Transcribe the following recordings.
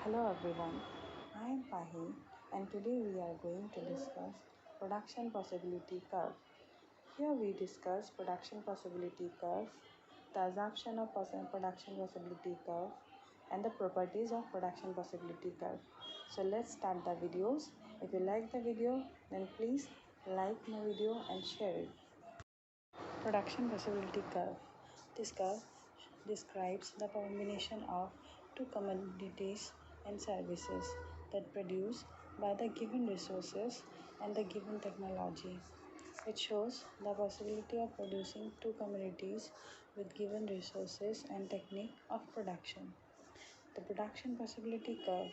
Hello everyone, I am Pahi and today we are going to discuss production possibility curve. Here we discuss production possibility curve, the assumption of production possibility curve and the properties of production possibility curve. So let's start the videos. If you like the video then please like my video and share it. Production possibility curve. This curve describes the combination of two commodities and services that produce by the given resources and the given technology. It shows the possibility of producing two commodities with given resources and technique of production. The production possibility curve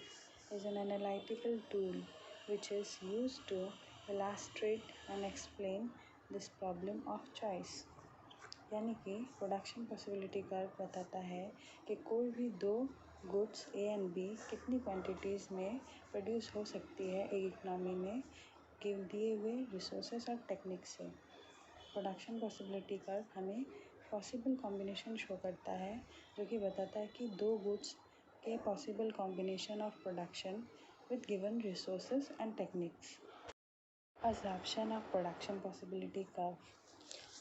is an analytical tool which is used to illustrate and explain this problem of choice. यानी कि production possibility curve बताता है कि कोई भी दो goods A and B कितनी quantities में प्रोड्यूस हो सकती है एक इकनॉमी में दिए हुए रिसोर्सेज और टेक्निक से। प्रोडक्शन पॉसिबिलिटी कर्व हमें पॉसिबल कॉम्बिनेशन शो करता है जो कि बताता है कि दो गुड्स के possible combination of production with given resources and techniques. Assumption of production possibility curve.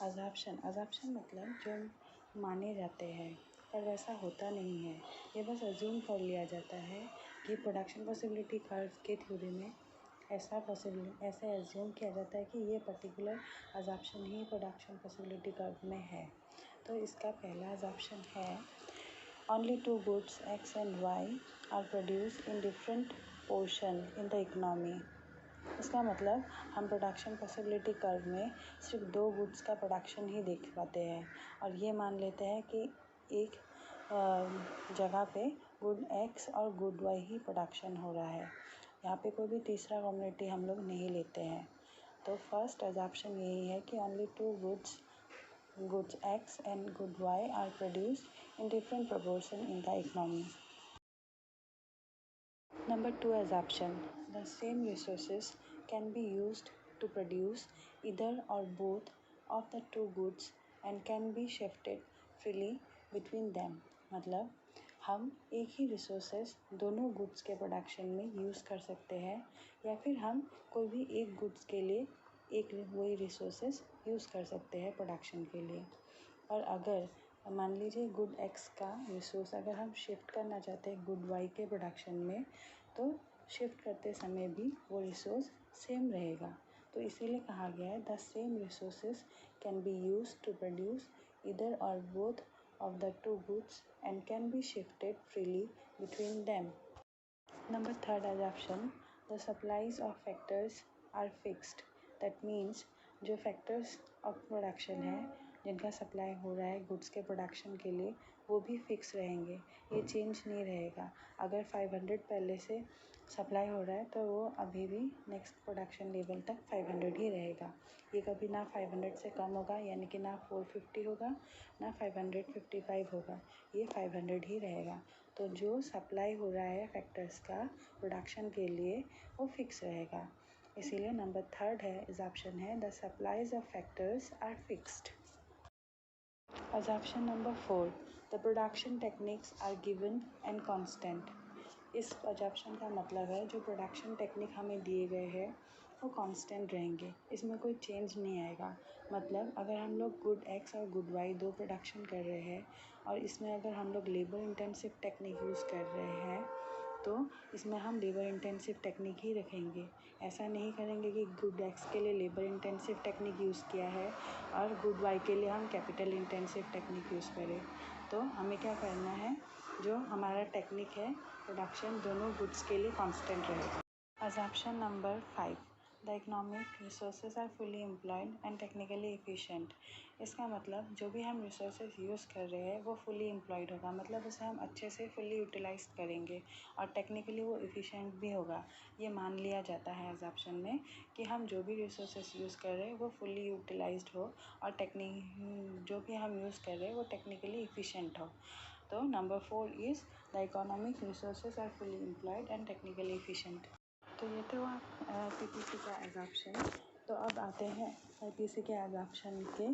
Assumption मतलब जो माने जाते हैं पर वैसा होता नहीं है, ये बस अज्यूम कर लिया जाता है कि प्रोडक्शन पॉसिबिलिटी कर्व के थ्योरी में ऐसे अज्यूम किया जाता है कि ये पर्टिकुलर अजम्पशन ही प्रोडक्शन पॉसिबिलिटी कर्व में है। तो इसका पहला अजम्पशन है only two goods X and Y are produce in different portion in the economy. इसका मतलब हम प्रोडक्शन पॉसिबिलिटी कर्व में सिर्फ दो गुड्स का प्रोडक्शन ही देख पाते हैं और ये मान लेते हैं कि एक जगह पे गुड एक्स और गुड वाई ही प्रोडक्शन हो रहा है। यहाँ पे कोई भी तीसरा कम्युनिटी हम लोग नहीं लेते हैं। तो फर्स्ट अजम्पशन यही है कि only two goods X and good Y are produce in different proportion in the economy. Number 2 assumption, the same resources can be used to produce either or both of the two goods and can be shifted freely between them। मतलब हम एक ही resources दोनों goods के production में use कर सकते हैं या फिर हम कोई भी एक गुड्स के लिए एक वही रिसोर्सेज यूज़ कर सकते हैं प्रोडक्शन के लिए। और अगर मान लीजिए गुड एक्स का रिसोर्स अगर हम शिफ्ट करना चाहते हैं गुड वाई के प्रोडक्शन में, तो शिफ्ट करते समय भी वो रिसोर्स सेम रहेगा। तो इसीलिए कहा गया है the same resources can be use to produce either or both of the two goods and can be shifted freely between them. Number third assumption, the supplies of factors are fixed. That means जो factors of production है जिनका supply हो रहा है goods के production के लिए वो भी फिक्स रहेंगे, ये चेंज नहीं रहेगा। अगर 500 पहले से सप्लाई हो रहा है तो वो अभी भी नेक्स्ट प्रोडक्शन लेवल तक 500 ही रहेगा। ये कभी ना 500 से कम होगा यानी कि ना 450 होगा ना 555 होगा, ये 500 ही रहेगा। तो जो सप्लाई हो रहा है फैक्टर्स का प्रोडक्शन के लिए वो फिक्स रहेगा। इसीलिए नंबर थर्ड है अजम्पशन है the supplies of factors are fixed. Assumption number 4, the production techniques are given and constant। इस assumption का मतलब है जो प्रोडक्शन टेक्निक हमें दिए गए हैं वो कांस्टेंट रहेंगे, इसमें कोई चेंज नहीं आएगा। मतलब अगर हम लोग गुड एक्स और गुड वाई दो प्रोडक्शन कर रहे हैं और इसमें अगर हम लोग लेबर इंटेंसिव टेक्निक यूज़ कर रहे हैं तो इसमें हम लेबर इंटेंसिव टेक्निक ही रखेंगे। ऐसा नहीं करेंगे कि गुड एक्स के लिए लेबर इंटेंसिव टेक्निक यूज़ किया है और गुड वाई के लिए हम कैपिटल इंटेंसिव टेक्निक यूज़ करें। तो हमें क्या करना है, जो हमारा टेक्निक है प्रोडक्शन दोनों गुड्स के लिए कांस्टेंट रहेगा। Assumption number 5, the economic resources are fully employed and technically efficient. इसका मतलब जो भी हम रिसोर्सेज यूज़ कर रहे हैं वो फुली एम्प्लॉयड होगा, मतलब उसे हम अच्छे से फुली यूटिलाइज करेंगे और टेक्निकली वो एफिशिएंट भी होगा। ये मान लिया जाता है अजम्पशन में कि हम जो भी रिसोर्सेज यूज़ कर रहे हैं वो फुली यूटिलाइज्ड हो और जो भी हम यूज़ कर रहे हैं वो टेक्निकली एफिशिएंट हो। तो number 4 is the economic resources are fully employed and technically efficient. तो ये तो पीपीसी का एग्जाम्पशन। तो अब आते हैं पीपीसी के एग्जाम्पशन के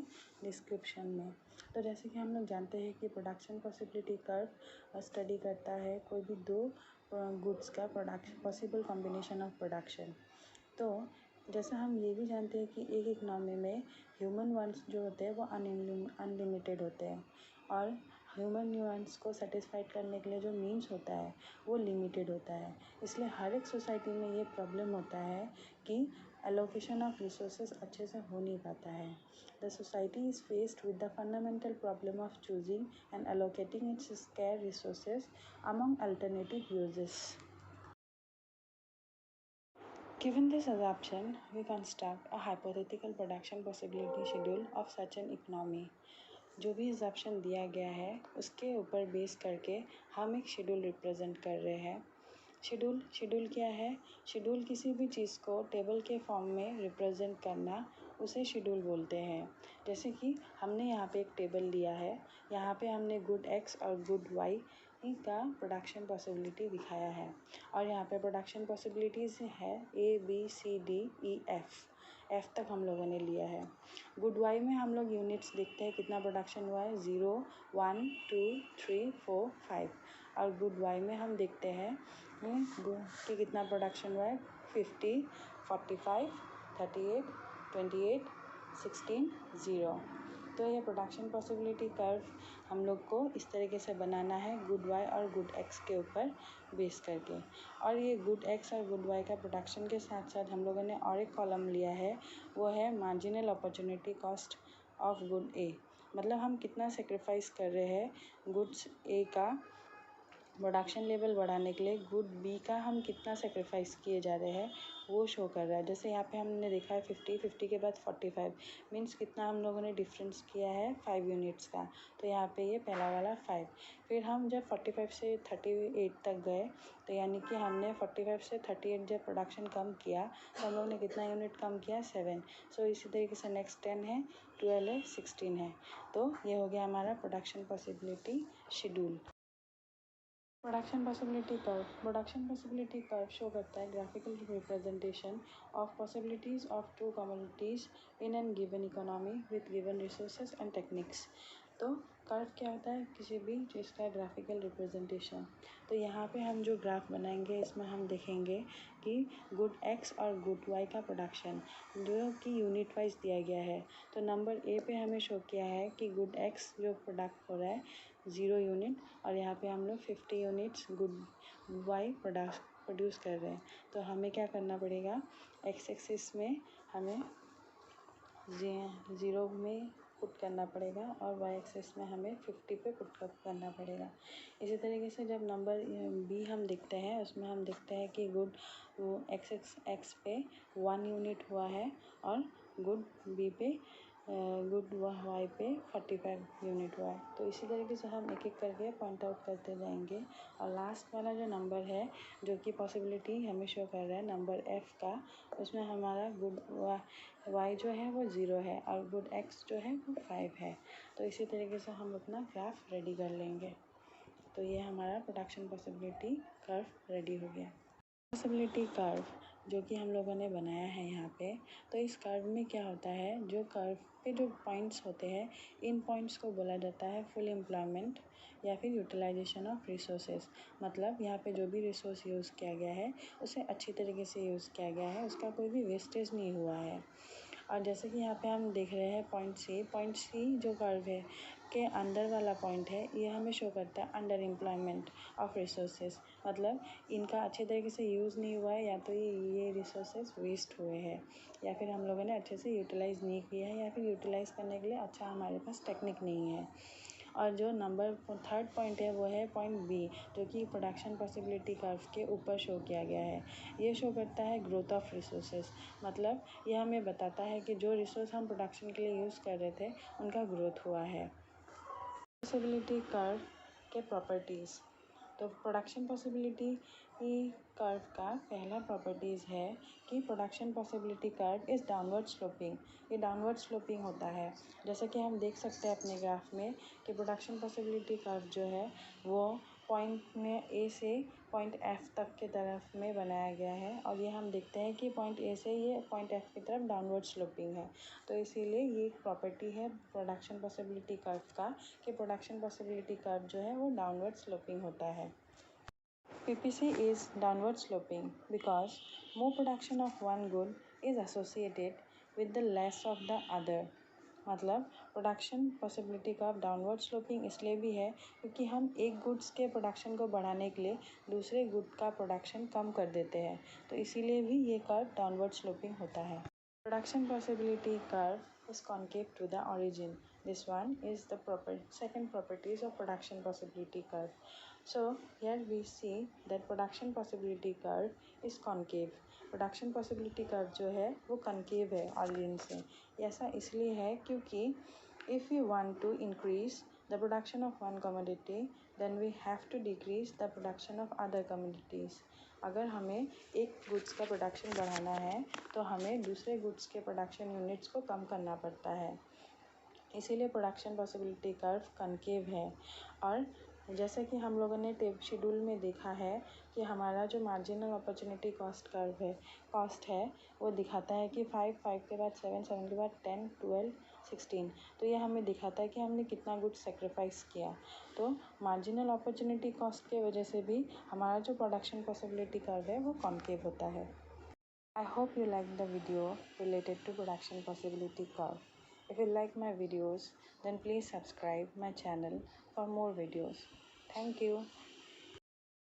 डिस्क्रिप्शन में। तो जैसे कि हम लोग जानते हैं कि प्रोडक्शन पॉसिबिलिटी कर्व स्टडी करता है कोई भी दो गुड्स का पॉसिबल कॉम्बिनेशन ऑफ प्रोडक्शन। तो जैसा हम ये भी जानते हैं कि एक इकनॉमी में ह्यूमन वांट्स जो होते हैं वो अनलिमिटेड होते हैं, और ह्यूमन वांट्स को सेटिस्फाइड करने के लिए जो मीन्स होता है वो लिमिटेड होता है। इसलिए हर एक सोसाइटी में ये प्रॉब्लम होता है कि एलोकेशन ऑफ रिसोर्सेज अच्छे से हो नहीं पाता है। The society is faced with the fundamental problem of choosing and allocating it's square resources among alternative uses. Given this assumption, we construct a hypothetical production possibility schedule of such an economy. जो भी assumption दिया गया है उसके ऊपर base करके हम एक शेड्यूल रिप्रेजेंट कर रहे हैं। शेड्यूल क्या है? शेड्यूल किसी भी चीज़ को टेबल के फॉर्म में रिप्रेजेंट करना, उसे शेड्यूल बोलते हैं। जैसे कि हमने यहाँ पे एक टेबल लिया है, यहाँ पे हमने गुड एक्स और गुड वाई का प्रोडक्शन पॉसिबिलिटी दिखाया है, और यहाँ पे प्रोडक्शन पॉसिबिलिटीज़ है एफ तक हम लोगों ने लिया है। गुड वाई में हम लोग यूनिट्स देखते हैं कितना प्रोडक्शन हुआ है, 0, 1, 2, 3, 4, 5। और गुड वाई में हम देखते हैं कि कितना प्रोडक्शन हुआ है, 50, 45, 38, 28, 16, 0। तो ये प्रोडक्शन पॉसिबिलिटी कर्व हम लोग को इस तरीके से बनाना है, गुड वाई और गुड एक्स के ऊपर बेस करके। और ये गुड एक्स और गुड वाई का प्रोडक्शन के साथ साथ हम लोगों ने और एक कॉलम लिया है, वो है marginal opportunity cost of good A. मतलब हम कितना सेक्रीफाइस कर रहे हैं गुड्स ए का प्रोडक्शन लेवल बढ़ाने के लिए, गुड बी का हम कितना सेक्रीफाइस किए जा रहे हैं वो शो कर रहा है। जैसे यहाँ पे हमने देखा है 50 के बाद 45, मीन्स कितना हम लोगों ने डिफरेंस किया है 5 यूनिट्स का। तो यहाँ पे ये पहला वाला 5। फिर हम जब 45 से 38 तक गए, तो यानी कि हमने 45 से 38 जब प्रोडक्शन कम किया तो हम लोग ने कितना यूनिट कम किया, 7। सो इसी तरीके से नेक्स्ट 10 है, 12 है, 16 है। तो ये हो गया हमारा production possibility schedule. Production possibility curve show करता है graphical representation of possibilities of two communities in an given economy with given resources and techniques. तो कर्व क्या होता है? किसी भी चीज़ का ग्राफिकल रिप्रेजेंटेशन। तो यहाँ पे हम जो ग्राफ बनाएंगे इसमें हम देखेंगे कि गुड एक्स और गुड वाई का प्रोडक्शन जो कि यूनिट वाइज दिया गया है। तो नंबर ए पे हमें शो किया है कि गुड एक्स जो प्रोडक्ट हो रहा है 0 यूनिट, और यहाँ पे हम लोग 50 यूनिट्स गुड वाई प्रोड्यूस कर रहे हैं। तो हमें क्या करना पड़ेगा, एक्स एक्सिस में हमें 0 में पुट करना पड़ेगा और वाई एक्सिस में हमें 50 पे पुट करना पड़ेगा। इसी तरीके से जब नंबर बी हम देखते हैं, उसमें हम देखते हैं कि गुड एक्स पे 1 यूनिट हुआ है और गुड बी पे गुड वाई पे 45 यूनिट हुआ है। तो इसी तरीके से हम एक एक करके पॉइंट आउट करते जाएंगे, और लास्ट वाला जो नंबर है जो कि पॉसिबिलिटी हमें शो कर रहा है नंबर एफ़ का, उसमें हमारा गुड वाई जो है वो 0 है और गुड एक्स जो है वो 5 है। तो इसी तरीके से हम अपना ग्राफ रेडी कर लेंगे। तो ये हमारा प्रोडक्शन पॉसिबिलिटी कर्व रेडी हो गया। पॉसिबिलिटी कर्व जो कि हम लोगों ने बनाया है यहाँ पे, तो इस कर्व में क्या होता है, जो कर्व पे जो पॉइंट्स होते हैं, इन पॉइंट्स को बोला जाता है फुल एम्प्लॉयमेंट या फिर यूटिलाइजेशन ऑफ रिसोर्सेज। मतलब यहाँ पे जो भी रिसोर्स यूज़ किया गया है उसे अच्छी तरीके से यूज़ किया गया है, उसका कोई भी वेस्टेज नहीं हुआ है। और जैसे कि यहाँ पे हम देख रहे हैं पॉइंट सी जो कर्व है के अंदर वाला पॉइंट है, ये हमें शो करता है अंडर एम्प्लॉयमेंट ऑफ रिसोर्सेज। मतलब इनका अच्छे तरीके से यूज़ नहीं हुआ है, या तो ये रिसोर्सेज वेस्ट हुए हैं, या फिर हम लोगों ने अच्छे से यूटिलाइज़ नहीं किया है, या फिर यूटिलाइज़ करने के लिए अच्छा हमारे पास टेक्निक नहीं है। और जो नंबर 3rd पॉइंट है वो है पॉइंट बी, जो कि प्रोडक्शन पॉसिबिलिटी कर्व के ऊपर शो किया गया है। ये शो करता है ग्रोथ ऑफ रिसोर्सेज। मतलब ये हमें बताता है कि जो रिसोर्स हम प्रोडक्शन के लिए यूज़ कर रहे थे उनका ग्रोथ हुआ है। पॉसिबिलिटी कर्व के प्रॉपर्टीज़। तो प्रोडक्शन पॉसिबिलिटी कर्व का पहला प्रॉपर्टीज़ है कि production possibility curve is downward sloping. ये डाउनवर्ड स्लोपिंग होता है। जैसे कि हम देख सकते हैं अपने ग्राफ में कि प्रोडक्शन पॉसिबिलिटी कर्व जो है वो पॉइंट में ए से पॉइंट एफ तक के तरफ में बनाया गया है, और ये हम देखते हैं कि पॉइंट ए से ये पॉइंट एफ की तरफ डाउनवर्ड स्लोपिंग है। तो इसीलिए ये एक प्रॉपर्टी है प्रोडक्शन पॉसिबिलिटी कर्व का कि प्रोडक्शन पॉसिबिलिटी कर्व जो है वो डाउनवर्ड स्लोपिंग होता है। PPC is downward sloping because more production of one good is associated with the less of the other. मतलब production possibility curve downward sloping इसलिए भी है क्योंकि हम एक गुड्स के प्रोडक्शन को बढ़ाने के लिए दूसरे गुड का प्रोडक्शन कम कर देते हैं, तो इसीलिए भी ये कर्व डाउनवर्ड स्लोपिंग होता है. Production possibility curve is concave to the origin. This one is the second properties of production possibility curve. So here we see that production possibility curve is concave. Production possibility curve जो है वो concave है origin से. ऐसा इसलिए है क्योंकि if we want to increase the production of one commodity, then we have to decrease the production of other commodities. अगर हमें एक गुड्स का प्रोडक्शन बढ़ाना है तो हमें दूसरे गुड्स के प्रोडक्शन यूनिट्स को कम करना पड़ता है, इसीलिए प्रोडक्शन पॉसिबिलिटी कर्व कनकेव है. और जैसे कि हम लोगों ने शेड्यूल में देखा है कि हमारा जो मार्जिनल अपॉर्चुनिटी कॉस्ट है वो दिखाता है कि 5 के बाद 7 के बाद 10 12 16, तो ये हमें दिखाता है कि हमने कितना गुड सेक्रीफाइस किया. तो मार्जिनल अपॉर्चुनिटी कॉस्ट के वजह से भी हमारा जो प्रोडक्शन पॉसिबिलिटी कर्व है वो कॉन्केव होता है. I hope you liked the video related to production possibility curve. If you like my videos, then please subscribe my channel for more videos. Thank you.